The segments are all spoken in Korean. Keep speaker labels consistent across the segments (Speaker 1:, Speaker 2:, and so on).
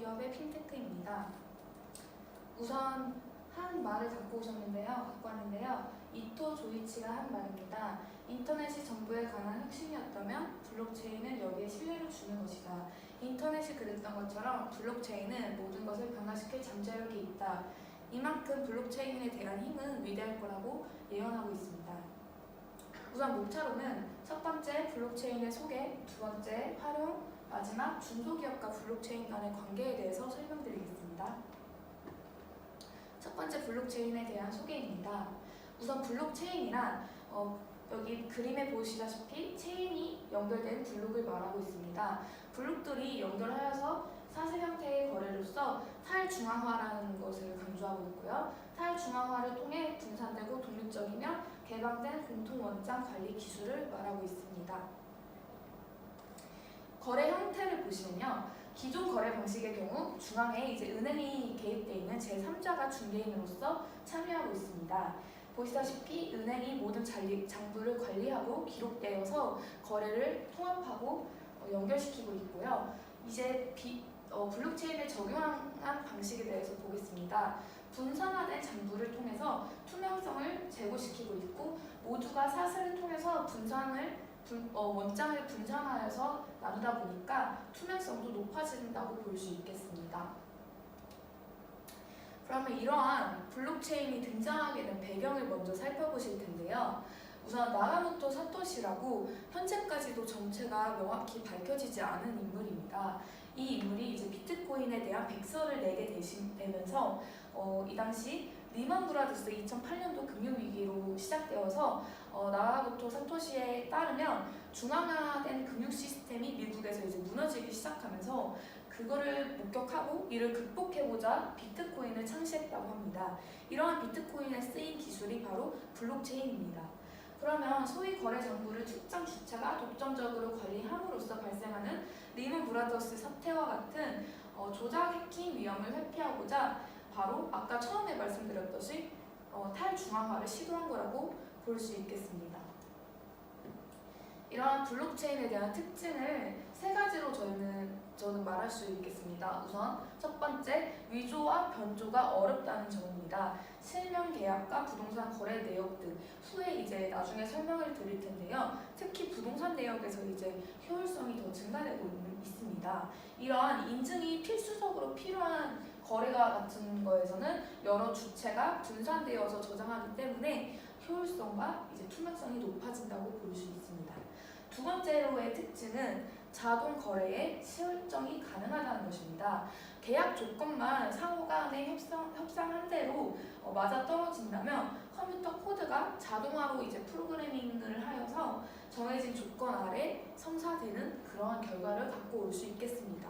Speaker 1: 기업의 핀테크입니다. 우선 한 말을 갖고 왔는데요. 이토 조이치가 한 말입니다. 인터넷이 정부에 관한 혁신이었다면 블록체인은 여기에 신뢰를 주는 것이다. 인터넷이 그랬던 것처럼 블록체인은 모든 것을 변화시킬 잠재력이 있다. 이만큼 블록체인에 대한 힘은 위대할 거라고 예언하고 있습니다. 우선 목차로는 첫 번째 블록체인의 소개, 두 번째 활용, 마지막 중소기업과 블록체인 간의 관계에 대해서 설명드리겠습니다. 첫 번째 블록체인에 대한 소개입니다. 우선 블록체인이란 여기 그림에 보시다시피 체인이 연결된 블록을 말하고 있습니다. 블록들이 연결하여서 사슬 형태의 거래로서 탈중앙화라는 것을 강조하고 있고요. 탈중앙화를 통해 분산되고 독립적이며 개방된 공통원장 관리 기술을 말하고 있습니다. 거래 형태를 보시면요. 기존 거래 방식의 경우 중앙에 은행이 개입되어 있는 제3자가 중개인으로서 참여하고 있습니다. 보시다시피 은행이 모든 장부를 관리하고 기록되어서 거래를 통합하고 연결시키고 있고요. 블록체인을 적용한 방식에 대해서 보겠습니다. 분산화된 장부를 통해서 투명성을 제고시키고 있고 모두가 사슬을 통해서 원장을 분산하여서 나누다 보니까 투명성도 높아진다고 볼 수 있겠습니다. 그러면 이러한 블록체인이 등장하게 된 배경을 먼저 살펴보실 텐데요. 우선 나가모토 사토시라고 현재까지도 정체가 명확히 밝혀지지 않은 인물입니다. 이 인물이 비트코인에 대한 백서를 내게 되면서 이 당시 리먼 브라더스 2008년도 금융위기로 시작되어서 나가모토 사토시에 따르면 중앙화된 금융 시스템이 미국에서 무너지기 시작하면서 그거를 목격하고 이를 극복해보자 비트코인을 창시했다고 합니다. 이러한 비트코인에 쓰인 기술이 바로 블록체인입니다. 그러면 소위 거래 정보를 특정 주체가 독점적으로 관리함으로써 발생하는 리먼 브라더스 사태와 같은 조작 해킹 위험을 회피하고자 바로 아까 처음에 말씀드렸듯이 탈중앙화를 시도한 거라고 볼 수 있겠습니다. 이러한 블록체인에 대한 특징을 세 가지로 저는 말할 수 있겠습니다. 우선 첫 번째, 위조와 변조가 어렵다는 점입니다. 실명 계약과 부동산 거래 내역 등 후에 나중에 설명을 드릴 텐데요. 특히 부동산 내역에서 효율성이 더 증가되고 있습니다. 이러한 인증이 필수적으로 필요한 거래가 같은 거에서는 여러 주체가 분산되어서 저장하기 때문에 효율성과 투명성이 높아진다고 볼 수 있습니다. 두 번째로의 특징은 자동 거래에 설정이 가능하다는 것입니다. 계약 조건만 상호 간에 협상한 대로 맞아떨어진다면 컴퓨터 코드가 자동화로 프로그래밍을 하여서 정해진 조건 아래 성사되는 그러한 결과를 갖고 올 수 있겠습니다.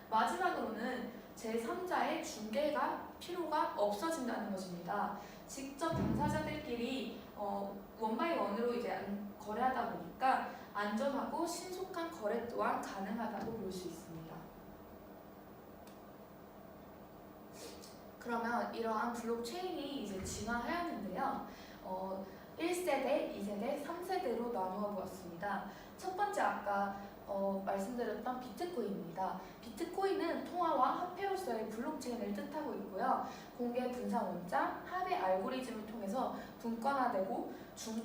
Speaker 1: 마지막으로는 제3자의 중개가 필요가 없어진다는 것입니다. 직접 당사자들끼리 원바이원으로 거래하다 보니까 안전하고 신속한 거래 또한 가능하다고 볼 수 있습니다. 그러면 이러한 블록체인이 진화하였는데요. 1세대, 2세대, 3세대로 나누어 보았습니다. 첫 번째 아까 말씀드렸던 비트코인입니다. 비트코인은 통화와 화폐로서의 블록체인을 뜻하고 있고요. 공개 분산 원장, 합의 알고리즘을 통해서 분권화되고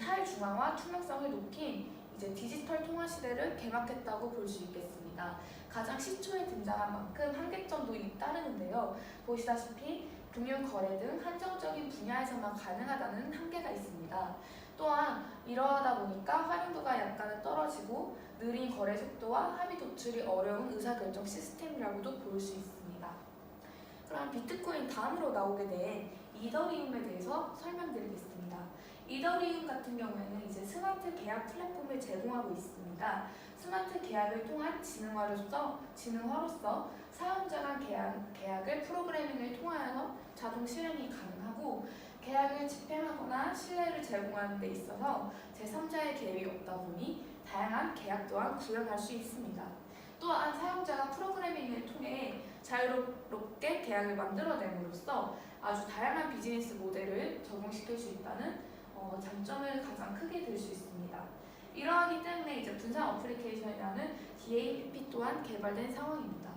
Speaker 1: 탈중앙화 투명성을 높인 디지털 통화 시대를 개막했다고 볼 수 있겠습니다. 가장 시초에 등장한 만큼 한계점도 따르는데요. 보시다시피 금융 거래 등 한정적인 분야에서만 가능하다는 한계가 있습니다. 또한 이러하다 보니까 활용도가 약간은 떨어지고 느린 거래 속도와 합의 도출이 어려운 의사결정 시스템이라고도 볼 수 있습니다. 그럼 비트코인 다음으로 나오게 된 이더리움에 대해서 설명드리겠습니다. 이더리움 같은 경우에는 스마트 계약 플랫폼을 제공하고 있습니다. 스마트 계약을 통한 진흥화로서 사용자 간 계약을 프로그래밍을 통하여 자동 실행이 가능하고 계약을 집행하거나 신뢰를 제공하는 데 있어서 제3자의 개입이 없다 보니 다양한 계약 또한 구현할 수 있습니다. 또한 사용자가 프로그래밍을 통해 자유롭게 계약을 만들어냄으로써 아주 다양한 비즈니스 모델을 적용시킬 수 있다는 장점을 가장 크게 들 수 있습니다. 이러하기 때문에 분산 어플리케이션이라는 DAPP 또한 개발된 상황입니다.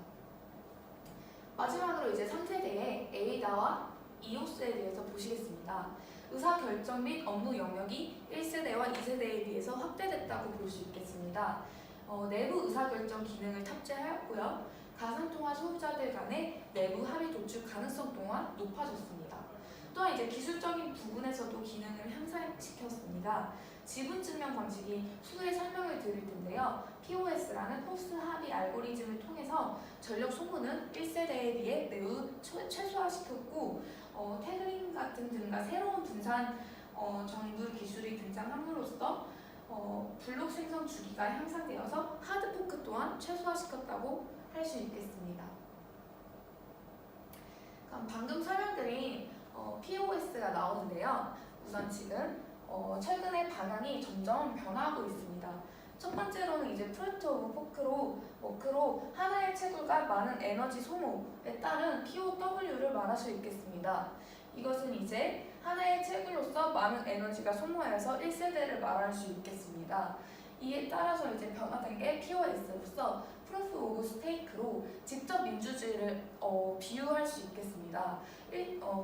Speaker 1: 마지막으로 이제 3세대의 에이다와 이오스에 대해서 보시겠습니다. 의사결정 및 업무 영역이 1세대와 2세대에 비해서 확대됐다고 볼 수 있겠습니다. 내부 의사결정 기능을 탑재하였고요. 가상통화 소유자들 간의 내부 합의 도출 가능성 또한 높아졌습니다. 또한 이제 기술적인 부분에서도 기능을 향상시켰습니다. 지분증명 방식이 후에 설명을 드릴 텐데요. POS라는 포스트 합의 알고리즘을 통해서 전력 소모는 1세대에 비해 매우 최소화시켰고 태그링 같은 등과 새로운 분산 정부 기술이 등장함으로써 블록 생성 주기가 향상되어서 하드포크 또한 최소화시켰다고 할 수 있겠습니다. 그럼 방금 설명드린 POS가 나오는데요. 우선 지금 최근에 방향이 점점 변화하고 있습니다. 첫 번째로는 이제 프로젝트 오브 워크로 하나의 채굴과 많은 에너지 소모에 따른 POW를 말할 수 있겠습니다. 이것은 이제 하나의 채굴로서 많은 에너지가 소모하여서 1세대를 말할 수 있겠습니다. 이에 따라서 이제 변화된 게 POS로서 프루프 오브 스테이크로 직접 민주주의를 비유할 수 있겠습니다.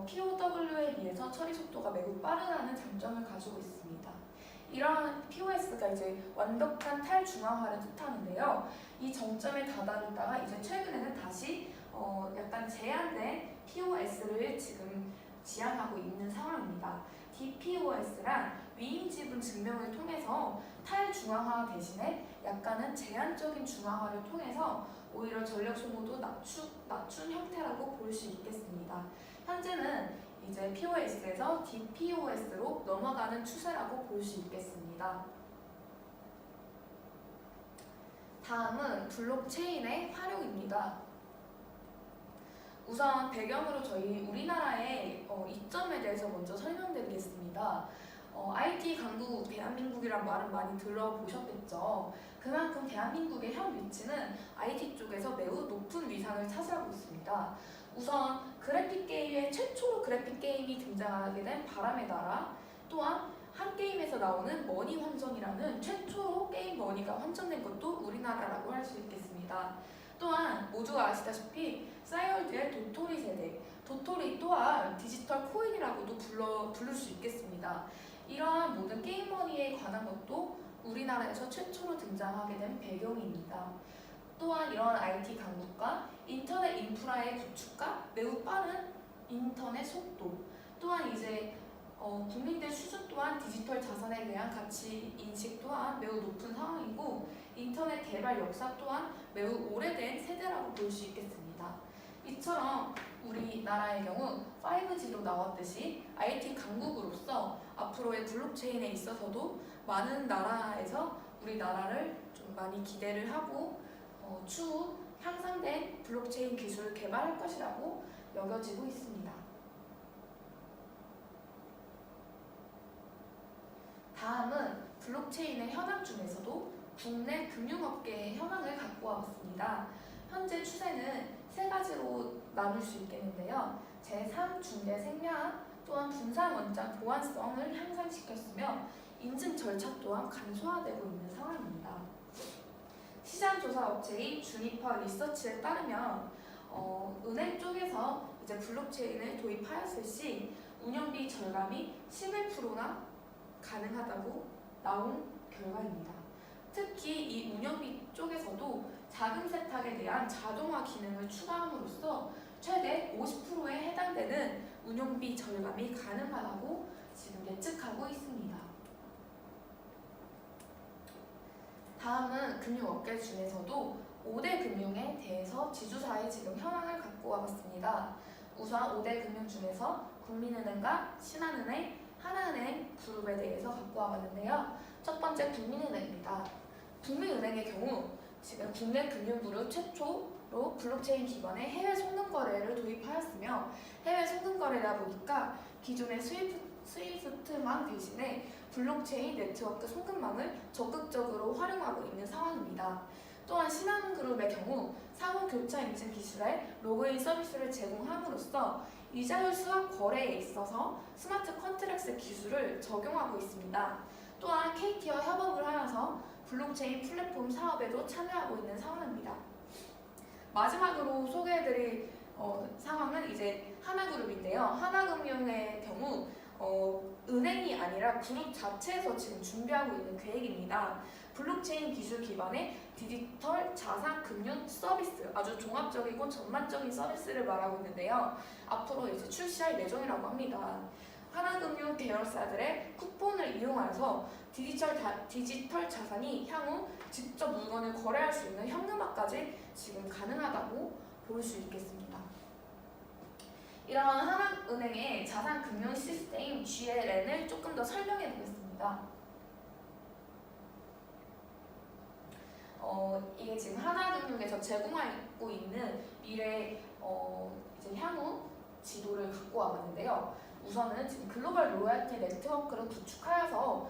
Speaker 1: POW에 비해서 처리 속도가 매우 빠르다는 장점을 가지고 있습니다. 이러한 POS가 이제 완벽한 탈중앙화를 뜻하는데요. 이 정점에 다다르다가 이제 최근에는 다시 약간 제한된 POS를 지금 지향하고 있는 상황입니다. DPoS란 위임 지분 증명을 통해서 탈중앙화 대신에 약간은 제한적인 중앙화를 통해서 오히려 전력 소모도 낮춘 형태라고 볼 수 있겠습니다. 현재는 이제 POS에서 DPoS로 넘어가는 추세라고 볼 수 있겠습니다. 다음은 블록체인의 활용입니다. 우선 배경으로 저희 우리나라의 이점에 대해서 먼저 설명드리겠습니다. IT 강국 대한민국이란 말은 많이 들어보셨겠죠. 그만큼 대한민국의 현 위치는 IT 쪽에서 매우 높은 위상을 차지하고 있습니다. 우선 그래픽 게임의 최초로 그래픽 게임이 등장하게 된 바람의 나라, 또한 한 게임에서 나오는 머니 환전이라는 최초로 게임 머니가 환전된 것도 우리나라라고 할 수 있겠습니다. 또한 모두가 아시다시피 싸이월드의 도토리 세대, 도토리 또한 디지털 코인이라고도 부를 수 있겠습니다. 이러한 모든 게임머니에 관한 것도 우리나라에서 최초로 등장하게 된 배경입니다. 또한 이러한 IT 강국과 인터넷 인프라의 구축과 매우 빠른 인터넷 속도, 또한 이제 국민들 수준 또한 디지털 자산에 대한 가치 인식 또한 매우 높은 상황이고 인터넷 개발 역사 또한 매우 오래된 세대라고 볼 수 있겠습니다. 이처럼 우리나라의 경우 5G로 나왔듯이 IT 강국으로서 앞으로의 블록체인에 있어서도 많은 나라에서 우리나라를 좀 많이 기대를 하고 추후 향상된 블록체인 기술을 개발할 것이라고 여겨지고 있습니다. 다음은 블록체인의 현황 중에서도 국내 금융업계의 현황을 갖고 와봤습니다. 현재 추세는 세 가지로 나눌 수 있겠는데요. 제3중개 생략 또한 분산 원장 보안성을 향상시켰으며 인증 절차 또한 간소화되고 있는 상황입니다. 시장조사 업체인 주니퍼 리서치에 따르면 은행 쪽에서 이제 블록체인을 도입하였을 시 운영비 절감이 11%나 가능하다고 나온 결과입니다. 특히 이 운영비 쪽에서도 자금 세탁에 대한 자동화 기능을 추가함으로써 최대 50%에 해당되는 운영비 절감이 가능하다고 지금 예측하고 있습니다. 다음은 금융업계 중에서도 5대 금융에 대해서 지주사의 지금 현황을 갖고 와봤습니다. 우선 5대 금융 중에서 국민은행과 신한은행, 하나은행 그룹에 대해서 갖고 와봤는데요. 첫 번째 국민은행입니다. 국민은행의 경우 지금 국내 금융그룹 최초로 블록체인 기반의 해외 송금 거래를 도입하였으며 해외 송금 거래다 보니까 기존의 스위프트망 대신에 블록체인 네트워크 송금망을 적극적으로 활용하고 있는 상황입니다. 또한 신한그룹의 경우 상호 교차 인증 기술의 로그인 서비스를 제공함으로써 이자율 수학 거래에 있어서 스마트 컨트랙트 기술을 적용하고 있습니다. 또한 KT와 협업을 하여서 블록체인 플랫폼 사업에도 참여하고 있는 상황입니다. 마지막으로 소개해드릴 상황은 이제 하나그룹인데요. 하나금융의 경우 은행이 아니라 그룹 자체에서 지금 준비하고 있는 계획입니다. 블록체인 기술 기반의 디지털 자산 금융 서비스, 아주 종합적이고 전반적인 서비스를 말하고 있는데요. 앞으로 이제 출시할 예정이라고 합니다. 하나금융 계열사들의 쿠폰을 이용해서 디지털 자산이 향후 직접 물건을 거래할 수 있는 현금화까지 지금 가능하다고 볼 수 있겠습니다. 이러한 하나은행의 자산 금융 시스템 GLN을 조금 더 설명해 보겠습니다. 이게 지금 하나금융에서 제공하고 있는 미래 이제 향후 지도를 갖고 와봤는데요. 우선은 지금 글로벌 로열티 네트워크를 구축하여서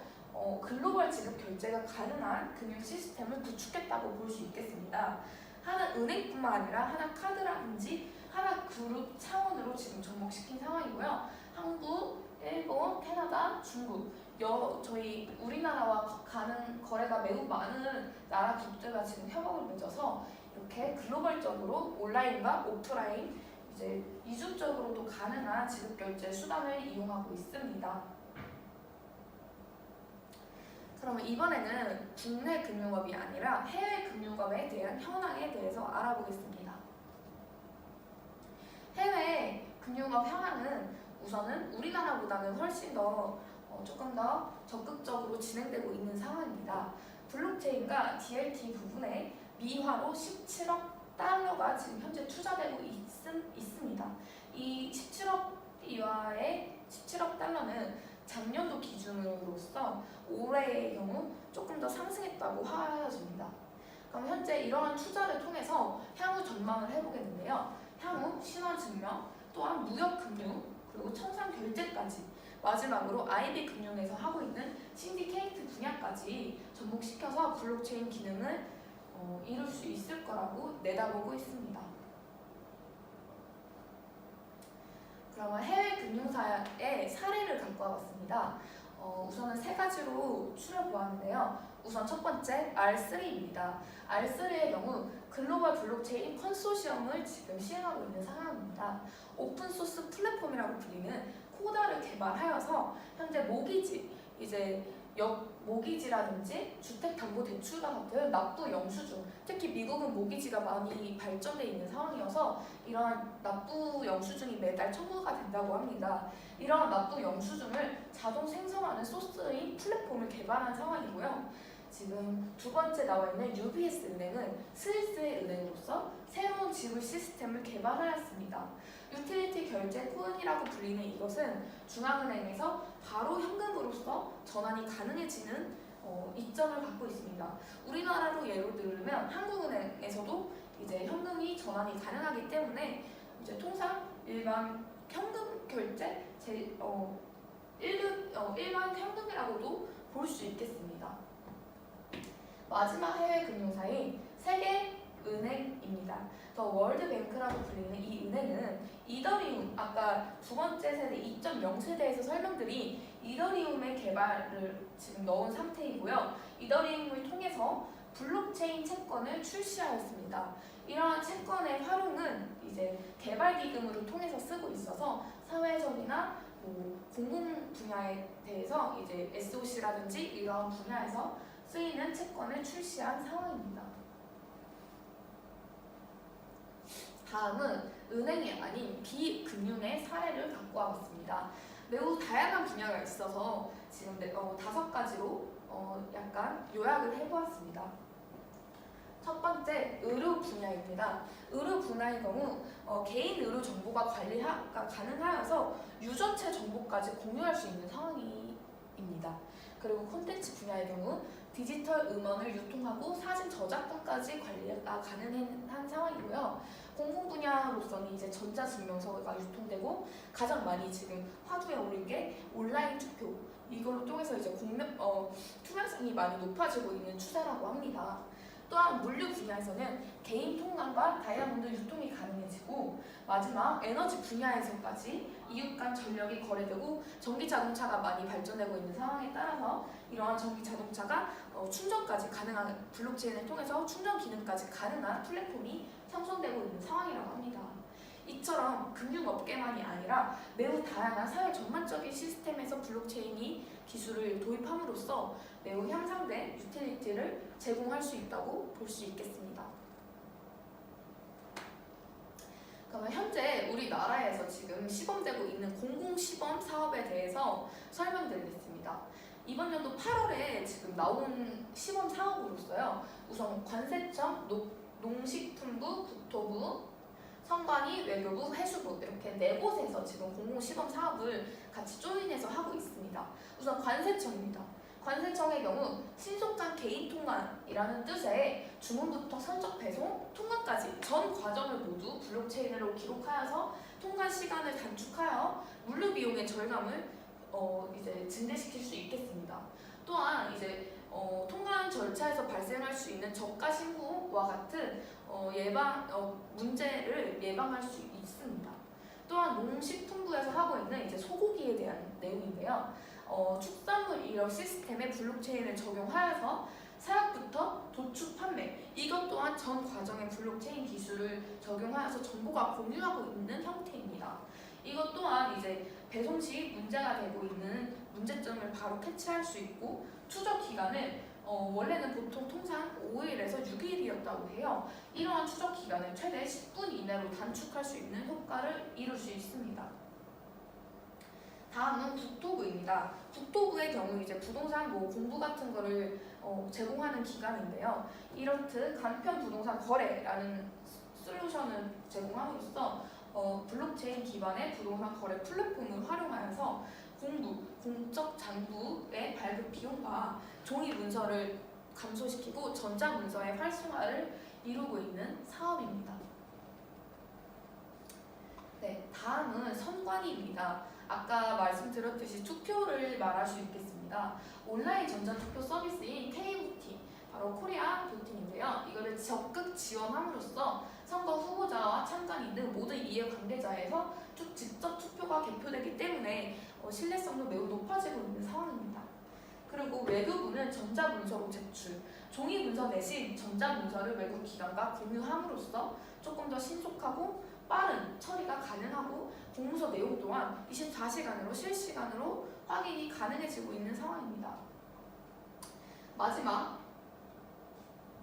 Speaker 1: 글로벌 지급 결제가 가능한 금융 시스템을 구축했다고 볼 수 있겠습니다. 하나은행뿐만 아니라 하나카드라든지 하나그룹 차원으로 지금 접목시킨 상황이고요. 한국, 일본, 캐나다, 중국, 저희 우리나라와 거래가 매우 많은 나라 국들과 지금 협업을 맺어서 이렇게 글로벌적으로 온라인과 오프라인 이제 이중적으로도 가능한 지급 결제 수단을 이용하고 있습니다. 그러면 이번에는 국내 금융업이 아니라 해외 금융업에 대한 현황에 대해서 알아보겠습니다. 해외 금융업 현황은 우선은 우리나라보다는 훨씬 더 조금 더 적극적으로 진행되고 있는 상황입니다. 블록체인과 DLT 부분에 미화로 17억 달러가 지금 현재 투자되고 있습니다. 이 17억 이하의 17억 달러는 작년도 기준으로서 올해의 경우 조금 더 상승했다고 하여집니다. 그럼 현재 이러한 투자를 통해서 향후 전망을 해보겠는데요. 향후 신원증명, 또한 무역금융, 그리고 청산결제까지 마지막으로 IB금융에서 하고 있는 신디케이트 분야까지 접목시켜서 블록체인 기능을 이룰 수 있을 거라고 내다보고 있습니다. 그러면 해외 금융사의 사례를 갖고 와봤습니다. 우선은 세 가지로 추려보았는데요. 우선 첫 번째 R3입니다. R3의 경우 글로벌 블록체인 컨소시엄을 지금 시행하고 있는 상황입니다. 오픈소스 플랫폼이라고 불리는 코다를 개발하여서 현재 모기지, 모기지라든지 주택담보대출과 같은 납부 영수증, 특히 미국은 모기지가 많이 발전되어 있는 상황이어서 이러한 납부 영수증이 매달 청구가 된다고 합니다. 이러한 납부 영수증을 자동 생성하는 소스인 플랫폼을 개발한 상황이고요. 지금 두 번째 나와 있는 UBS 은행은 스위스의 은행으로서 새로운 지불 시스템을 개발하였습니다. 유틸리티 결제 코인이라고 불리는 이것은 중앙은행에서 바로 현금으로서 전환이 가능해지는 이점을 갖고 있습니다. 우리나라로 예로 들면 한국은행에서도 이제 현금이 전환이 가능하기 때문에 이제 통상 일반 현금 결제 일반 현금이라고도 볼 수 있겠습니다. 마지막 해외 금융사인 세계은행입니다. 더 월드뱅크라고 불리는 이 은행은 이더리움, 아까 두 번째 세대 2.0 세대에서 설명드린 이더리움의 개발을 지금 넣은 상태이고요. 이더리움을 통해서 블록체인 채권을 출시하였습니다. 이러한 채권의 활용은 이제 개발 기금으로 통해서 쓰고 있어서 사회적이나 공공 분야에 대해서 이제 SOC라든지 이러한 분야에서 쓰이는 채권을 출시한 상황입니다. 다음은 은행이 아닌 비금융의 사례를 갖고 와봤습니다. 매우 다양한 분야가 있어서 지금 5가지로 약간 요약을 해보았습니다. 첫 번째, 의료 분야입니다. 의료 분야의 경우 개인 의료 정보가 관리가 가능하여서 유전체 정보까지 공유할 수 있는 상황입니다. 그리고 콘텐츠 분야의 경우 디지털 음원을 유통하고 사진 저작권까지 관리가 가능한 상황이고요. 공공 분야로서는 이제 전자증명서가 유통되고 가장 많이 지금 화두에 오른 게 온라인 투표, 이걸 통해서 이제 투명성이 많이 높아지고 있는 추세라고 합니다. 또한 물류 분야에서는 개인 통관과 다이아몬드 유통이 가능해지고 마지막 에너지 분야에서까지 이웃 간 전력이 거래되고 전기 자동차가 많이 발전되고 있는 상황에 따라서 이러한 전기 자동차가 충전까지 가능한 블록체인을 통해서 충전 기능까지 가능한 플랫폼이 형성되고 있는 상황이라고 합니다. 금융업계만이 아니라 매우 다양한 사회 전반적인 시스템에서 블록체인이 기술을 도입함으로써 매우 향상된 유틸리티를 제공할 수 있다고 볼 수 있겠습니다. 그러면 현재 우리나라에서 지금 시범되고 있는 공공시범 사업에 대해서 설명드리겠습니다. 이번 연도 8월에 지금 나온 시범 사업으로서요. 우선 관세청, 농식품부, 국토부, 선관위, 외교부, 해수부 이렇게 4곳에서 지금 공공시범 사업을 같이 조인해서 하고 있습니다. 우선 관세청입니다. 관세청의 경우 신속한 개인 통관이라는 뜻의 주문부터 선적 배송, 통관까지 전 과정을 모두 블록체인으로 기록하여서 통관 시간을 단축하여 물류 비용의 절감을 이제 증대시킬 수 있겠습니다. 또한 이제 통관 절차에서 발생할 수 있는 저가 신고와 같은 문제를 예방할 수 있습니다. 또한 농식품부에서 하고 있는 이제 소고기에 대한 내용인데요. 축산물 이력 시스템에 블록체인을 적용하여서 사육부터 도축 판매 이것 또한 전 과정에 블록체인 기술을 적용하여서 정보가 공유하고 있는 형태입니다. 이것 또한 이제 배송 시 문제가 되고 있는 문제점을 바로 캐치할 수 있고 추적 기간을 원래는 보통 통상 5일에서 6일이었다고 해요. 이러한 추적 기간을 최대 10분 이내로 단축할 수 있는 효과를 이룰 수 있습니다. 다음은 국토부입니다. 국토부의 경우 이제 부동산 공부 같은 거를 제공하는 기관인데요. 이렇듯 간편 부동산 거래라는 솔루션을 제공함으로써 블록체인 기반의 부동산 거래 플랫폼을 활용하여서 공적 장부의 발급 비용과 종이 문서를 감소시키고 전자 문서의 활성화를 이루고 있는 사업입니다. 네, 다음은 선관위입니다. 아까 말씀드렸듯이 투표를 말할 수 있겠습니다. 온라인 전자투표 서비스인 K보팅, 바로 코리아 보팅인데요. 이거를 적극 지원함으로써 선거 후보자와 참관인 등 모든 이해관계자에서 직접 투표가 개표되기 때문에 신뢰성도 매우 높아지고 있는 상황입니다. 그리고 외교부는 전자문서로 제출, 종이문서 대신 전자문서를 외국기관과 공유함으로써 조금 더 신속하고 빠른 처리가 가능하고 공문서 내용 또한 24시간으로 실시간으로 확인이 가능해지고 있는 상황입니다.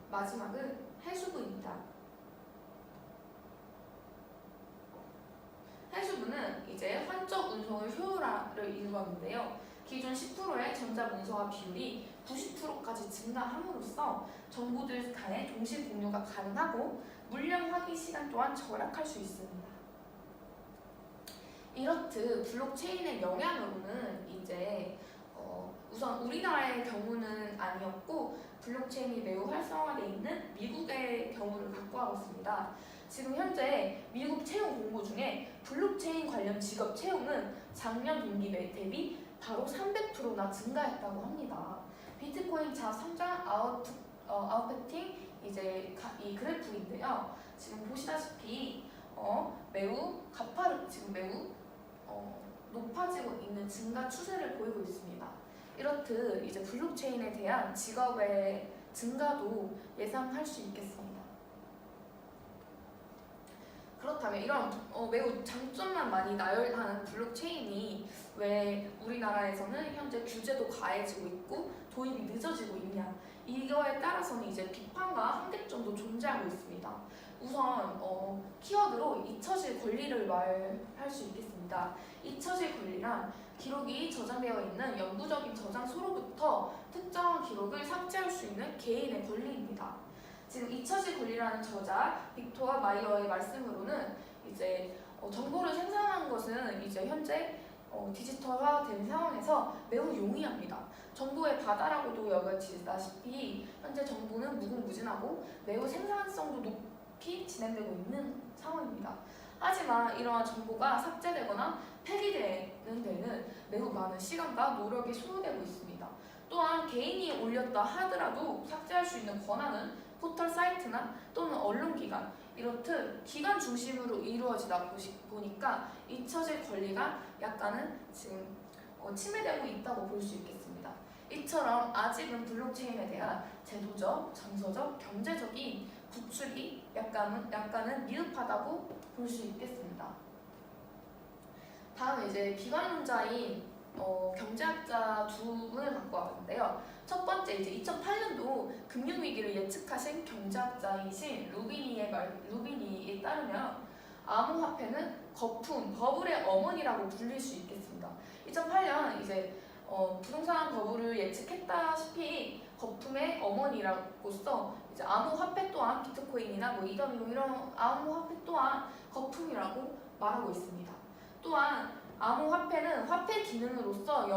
Speaker 1: 마지막은 해수부입니다. 해수부는 이제 환적 운송의 효율화를 이루었는데요. 기존 10%의 전자문서화 비율이 90%까지 증가함으로써 정보들 간의 동시 공유가 가능하고 물량 확인 시간 또한 절약할 수 있습니다. 이렇듯 블록체인의 영향으로는 이제 우선 우리나라의 경우는 아니었고 블록체인이 매우 활성화되어 있는 미국의 경우를 갖고 왔습니다. 지금 현재 미국 채용 공고 중에 블록체인 관련 직업 채용은 작년 동기 대비 바로 300%나 증가했다고 합니다. 비트코인 상장 아웃베팅 이제 이 그래프인데요. 지금 보시다시피 지금 매우 높아지고 있는 증가 추세를 보이고 있습니다. 이렇듯 이제 블록체인에 대한 직업의 증가도 예상할 수 있겠습니다. 그렇다면 이런 매우 장점만 많이 나열하는 블록체인이 왜 우리나라에서는 현재 규제도 가해지고 있고 도입이 늦어지고 있냐, 이거에 따라서는 이제 비판과 한계점도 존재하고 있습니다. 우선 키워드로 잊혀질 권리를 말할 수 있겠습니다. 잊혀질 권리란 기록이 저장되어 있는 영구적인 저장소로부터 특정한 기록을 삭제할 수 있는 개인의 권리입니다. 지금 잊혀질 권리라는 저자 빅토어 마이어의 말씀으로는 이제 정보를 생산하는 것은 이제 현재 디지털화된 상황에서 매우 용이합니다. 정보의 바다라고도 여겨지다시피 현재 정보는 무궁무진하고 매우 생산성도 높이 진행되고 있는 상황입니다. 하지만 이러한 정보가 삭제되거나 폐기되는 데는 매우 많은 시간과 노력이 소요되고 있습니다. 또한 개인이 올렸다 하더라도 삭제할 수 있는 권한은 포털 사이트나 또는 언론기관, 이렇듯 기관 중심으로 이루어지다 보니까 잊혀질 권리가 약간은 지금 침해되고 있다고 볼 수 있겠습니다. 이처럼 아직은 블록체인에 대한 제도적, 정서적, 경제적인 구축이 약간은 미흡하다고 볼 수 있겠습니다. 다음은 이제 비관론자인 경제학자 두 분을 갖고 왔는데요. 첫 번째 이제 2008년도 금융위기를 예측하신 경제학자이신 루비니에 따르면 암호화폐는 거품, 버블의 어머니라고 불릴 수 있겠습니다. 2008년 이제 부동산 버블을 예측했다시피 거품의 어머니로서 이제 암호화폐 또한 비트코인이나 뭐 이더리움 이런 암호화폐 또한 거품이라고 말하고 있습니다. 또한 암호화폐는 화폐 기능으로서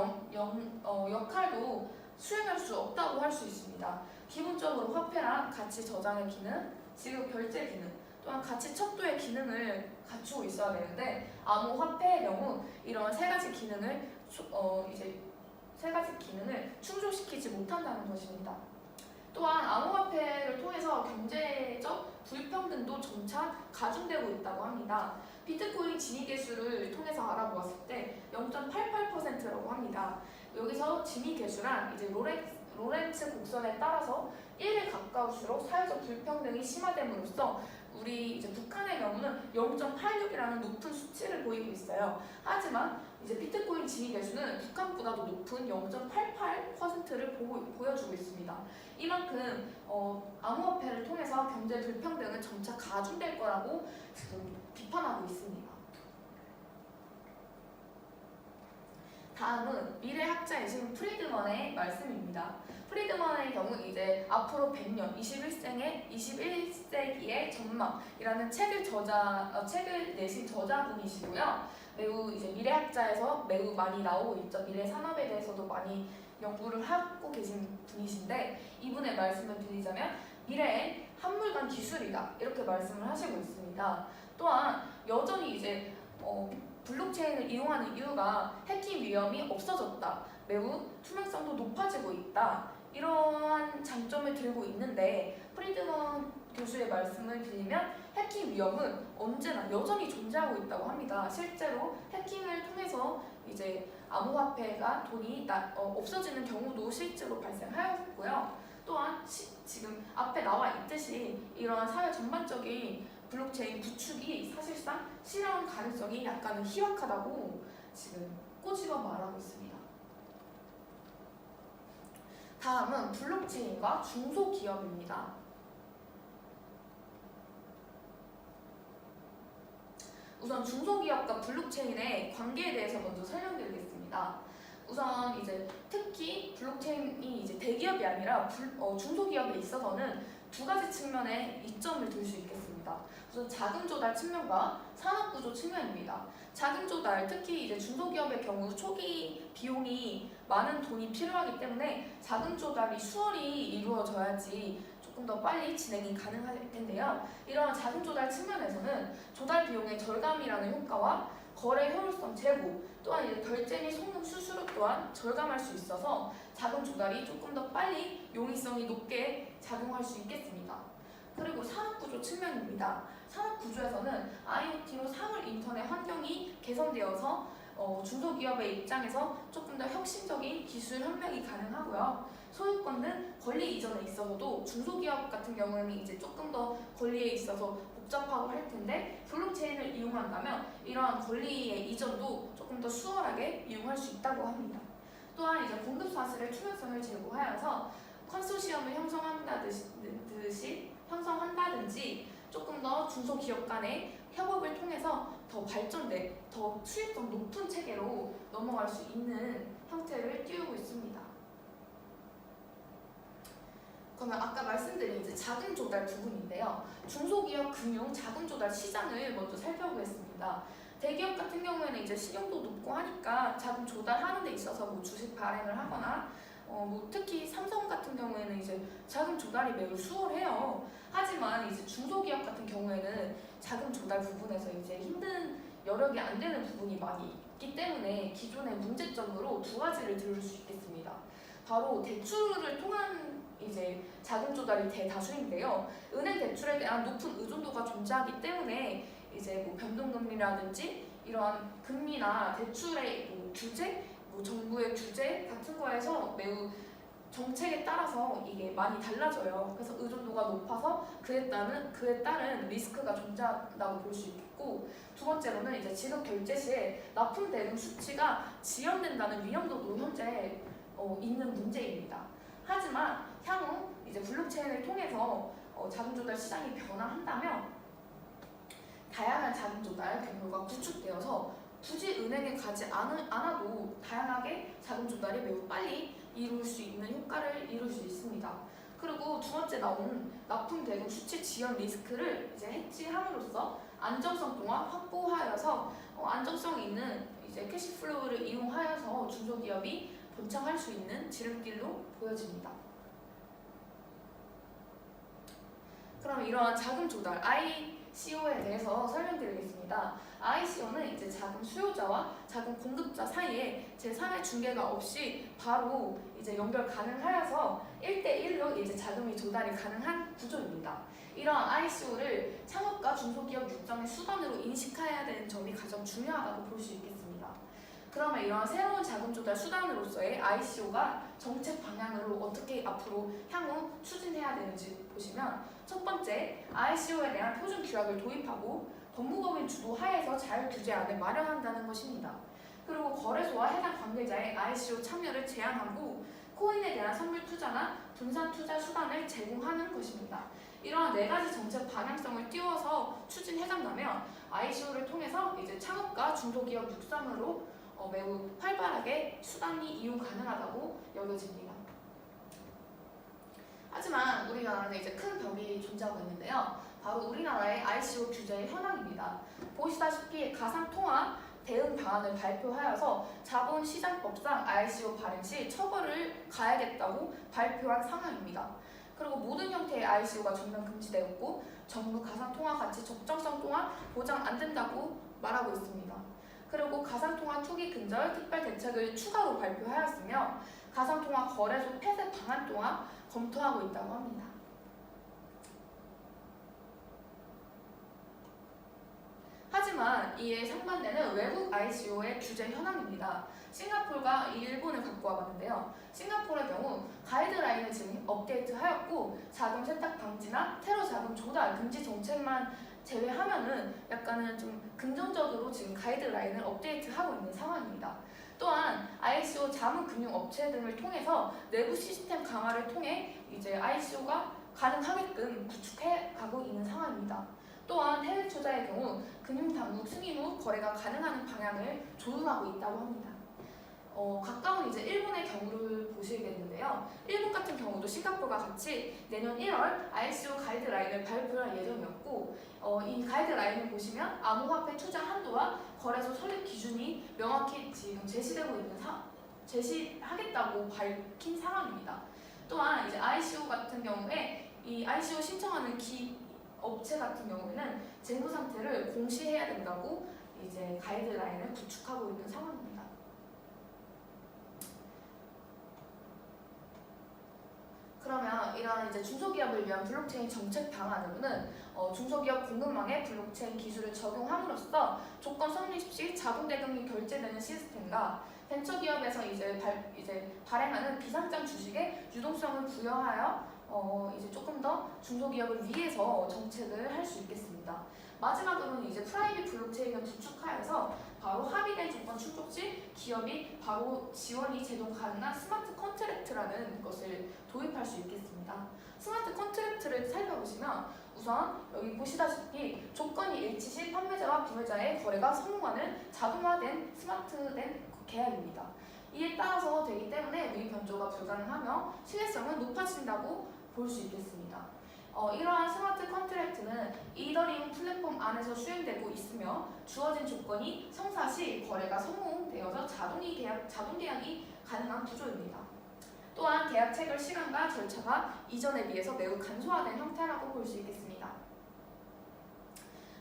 Speaker 1: 역할도 수행할 수 없다고 할 수 있습니다. 기본적으로 화폐란 가치 저장의 기능, 지급 결제 기능, 또한 가치 척도의 기능을 갖추고 있어야 되는데 암호화폐의 경우 이런 세 가지 기능을 충족시키지 못한다는 것입니다. 또한 암호화폐를 통해서 경제적 불평등도 점차 가중되고 있다고 합니다. 비트코인 진위 계수를 통해서 알아보았을 때 0.88%라고 합니다. 여기서 진위 계수란 이제 로렌츠 곡선에 따라서 1에 가까울수록 사회적 불평등이 심화됨으로써 우리 이제 북한의 경우는 0.86이라는 높은 수치를 보이고 있어요. 하지만 이제 비트코인 진위 계수는 북한보다도 높은 0.88%를 보여주고 있습니다. 이만큼 암호화폐를 통해서 경제 불평등은 점차 가중될 거라고 지금 비판하고 있습니다. 다음은 미래학자이신 프리드먼의 말씀입니다. 프리드먼의 경우 이제 앞으로 100년, 21세기의 전망이라는 책을 내신 저자분이시고요. 매우 이제 미래학자에서 매우 많이 나오고 있죠. 미래 산업에 대해서도 많이 연구를 하고 계신 분이신데 이분의 말씀을 드리자면 미래엔 한물간 기술이다 이렇게 말씀을 하시고 있습니다. 또한 여전히 이제 블록체인을 이용하는 이유가 해킹 위험이 없어졌다. 매우 투명성도 높아지고 있다. 이러한 장점을 들고 있는데 프리드먼 교수의 말씀을 드리면 해킹 위험은 언제나 여전히 존재하고 있다고 합니다. 실제로 해킹을 통해서 이제 암호화폐가 돈이 없어지는 경우도 실제로 발생하였고요. 또한 지금 앞에 나와 있듯이 이러한 사회 전반적인 블록체인 구축이 사실상 실현 가능성이 약간은 희박하다고 지금 꼬집어 말하고 있습니다. 다음은 블록체인과 중소기업입니다. 우선 중소기업과 블록체인의 관계에 대해서 먼저 설명드리겠습니다. 우선 이제 특히 블록체인이 이제 대기업이 아니라 중소기업에 있어서는 두 가지 측면의 이점을 들 수 있겠습니다. 우선 자금 조달 측면과 산업 구조 측면입니다. 자금 조달, 특히 이제 중소기업의 경우 초기 비용이 많은 돈이 필요하기 때문에 자금 조달이 수월히 이루어져야지 조금 더 빨리 진행이 가능할 텐데요. 이러한 자금 조달 측면에서는 조달 비용의 절감이라는 효과와 거래 효율성 제고, 또한 이제 결제 및 송금 수수료 또한 절감할 수 있어서 자금 조달이 조금 더 빨리 용이성이 높게 작용할 수 있겠습니다. 그리고 산업구조 측면입니다. 산업구조에서는 IoT로 사물 인터넷 환경이 개선되어서 중소기업의 입장에서 조금 더 혁신적인 기술 혁명이 가능하고요. 소유권 등 권리 이전에 있어서도 중소기업 같은 경우에는 이제 조금 더 권리에 있어서 복잡하고 할 텐데 블록체인을 이용한다면 이러한 권리의 이전도 조금 더 수월하게 이용할 수 있다고 합니다. 또한 이제 공급 사슬의 투명성을 제고하여서 컨소시엄을 형성한다든지 조금 더 중소기업 간의 협업을 통해서 더 수익성 높은 체계로 넘어갈 수 있는 형태를 띄우고 있습니다. 그러면 아까 말씀드린 이제 자금 조달 부분인데요. 중소기업 금융 자금 조달 시장을 먼저 살펴보겠습니다. 대기업 같은 경우에는 이제 신용도 높고 하니까 자금 조달하는 데 있어서 뭐 주식 발행을 하거나 뭐 특히 삼성 같은 경우에는 이제 자금 조달이 매우 수월해요. 하지만 이제 중소기업 같은 경우에는 자금 조달 부분에서 이제 힘든 여력이 안 되는 부분이 많이 있기 때문에 기존의 문제점으로 두 가지를 들을 수 있겠습니다. 바로 대출을 통한 이제 자금 조달이 대다수인데요. 은행 대출에 대한 높은 의존도가 존재하기 때문에 이제 뭐 변동금리라든지 이러한 금리나 대출의 뭐 규제, 뭐 정부의 규제 같은 거에서 매우 정책에 따라서 이게 많이 달라져요. 그래서 의존도가 높아서 그에 따른 리스크가 존재한다고 볼 수 있겠고, 두 번째로는 이제 지급 결제 시에 납품 대금 수치가 지연된다는 위험도도 현재 있는 문제입니다. 하지만 향후 이제 블록체인을 통해서 자금 조달 시장이 변화한다면 다양한 자금 조달 경로가 구축되어서 굳이 은행에 가지 않아도 다양하게 자금 조달이 매우 빨리 이룰 수 있는 효과를 이룰 수 있습니다. 그리고 두 번째 나온 납품 대금 수치 지연 리스크를 이제 해지함으로써 안정성 또한 확보하여서 안정성 있는 이제 캐시플로우를 이용하여서 중소기업이 번창할 수 있는 지름길로 보여집니다. 그럼 이러한 자금 조달 ICO에 대해서 설명드리겠습니다. ICO는 이제 자금 수요자와 자금 공급자 사이에 제3의 중개가 없이 바로 이제 연결 가능하여서 1대1로 이제 자금이 조달이 가능한 구조입니다. 이러한 ICO를 창업과 중소기업 육성의 수단으로 인식해야 되는 점이 가장 중요하다고 볼 수 있겠습니다. 그러면 이러한 새로운 자금 조달 수단으로서의 ICO가 정책 방향으로 어떻게 앞으로 향후 추진해야 되는지 보시면, 첫 번째, ICO에 대한 표준 규약을 도입하고 법무법인 주도 하에서 자율 규제안을 마련한다는 것입니다. 그리고 거래소와 해당 관계자의 ICO 참여를 제한하고 코인에 대한 선물 투자나 분산 투자 수단을 제공하는 것입니다. 이러한 네 가지 정책 방향성을 띄워서 추진해간다면 ICO를 통해서 이제 창업과 중소기업 육성으로 매우 활발하게 수단이 이용 가능하다고 여겨집니다. 하지만 우리나라는 이제 큰 벽이 존재하고 있는데요. 바로 우리나라의 ICO 규제의 현황입니다. 보시다시피 가상통화 대응 방안을 발표하여서 자본시장법상 ICO 발행 시 처벌을 가하겠다고 발표한 상황입니다. 그리고 모든 형태의 ICO가 전면 금지되었고 정부 가상통화 가치 적정성 또한 보장 안 된다고 말하고 있습니다. 그리고 가상통화 투기 근절 특별 대책을 추가로 발표하였으며 가상통화 거래소 폐쇄 방안 또한 검토하고 있다고 합니다. 하지만 이에 상반되는 외국 ICO의 규제 현황입니다. 싱가포르가 일본을 갖고 와봤는데요. 싱가포르의 경우 가이드라인을 지금 업데이트하였고 자금 세탁 방지나 테러 자금 조달 금지 정책만 제외하면은 약간은 좀 긍정적으로 지금 가이드라인을 업데이트하고 있는 상황입니다. 또한 ICO 자문금융업체 등을 통해서 내부 시스템 강화를 통해 이제 ICO가 가능하게끔 구축해 가고 있는 상황입니다. 또한 해외 투자의 경우 금융당국 승인 후 거래가 가능한 방향을 조율하고 있다고 합니다. 가까운 이제 일본의 경우를 보시겠는데요. 일본 같은 경우도 싱가포르와 같이 내년 1월 ICO 가이드라인을 발표할 예정이었고, 이 가이드라인을 보시면 암호화폐 투자 한도와 거래소 설립 기준이 명확히 지금 제시하겠다고 밝힌 상황입니다. 또한 이제 ICO 같은 경우에 이 ICO 신청하는 업체 같은 경우에는 재무 상태를 공시해야 된다고 이제 가이드라인을 구축하고 있는 상황입니다. 그러면 이러한 이제 중소기업을 위한 블록체인 정책 방안으로는 중소기업 공급망에 블록체인 기술을 적용함으로써 조건 성립 시 자동 대금이 결제되는 시스템과 벤처기업에서 이제 발행하는 비상장 주식에 유동성을 부여하여 이제 조금 더 중소기업을 위해서 정책을 할 수 있겠습니다. 마지막으로는 이제 프라이빗 블록체인을 구축하여서 바로 합의된 조건 충족 시 기업이 바로 지원이 제공 가능한 스마트 컨트랙트라는 것을 도입할 수 있겠습니다. 스마트 컨트랙트를 살펴보시면 우선 여기 보시다시피 조건이 일치 시 판매자와 구매자의 거래가 성공하는 자동화된 스마트된 계약입니다. 이에 따라서 되기 때문에 무의 변조가 불가능하며 신뢰성은 높아진다고 볼 수 있겠습니다. 이러한 스마트 컨트랙트는 이더리움 플랫폼 안에서 수행되고 있으며 주어진 조건이 성사 시 거래가 성공되어서 자동 계약이 가능한 구조입니다. 또한 계약 체결 시간과 절차가 이전에 비해서 매우 간소화된 형태라고 볼 수 있겠습니다.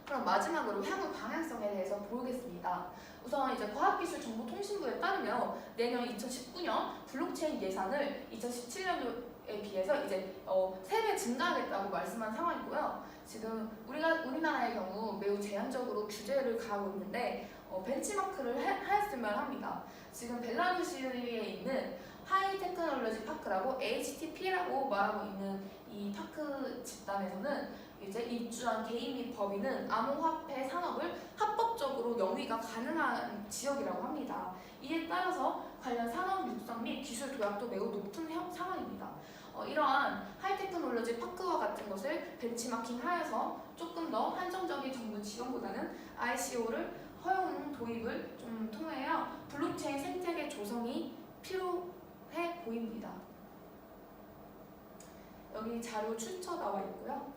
Speaker 1: 그럼 마지막으로 향후 방향성에 대해서 보겠습니다. 우선 이제 과학기술정보통신부에 따르면 내년 2019년 블록체인 예산을 2017년도에 비해서 이제 3배 증가하겠다고 말씀한 상황이고요. 지금 우리나라의 경우 매우 제한적으로 규제를 가하고 있는데 벤치마크를 하였으면 합니다. 지금 벨라루시에 있는 하이 테크놀로지 파크라고 HTP라고 말하고 있는 이 파크 집단에서는 이제 입주한 개인 및 법인은 암호화폐 산업을 합법적으로 영위가 가능한 지역이라고 합니다. 이에 따라서 관련 산업 육성 및 기술 도약도 매우 높은 상황입니다. 이러한 하이테크놀로지 파크와 같은 것을 벤치마킹하여서 조금 더 한정적인 정부 지원보다는 ICO를 허용 도입을 좀 통하여 블록체인 생태계 조성이 필요해 보입니다. 여기 자료 출처 나와 있고요.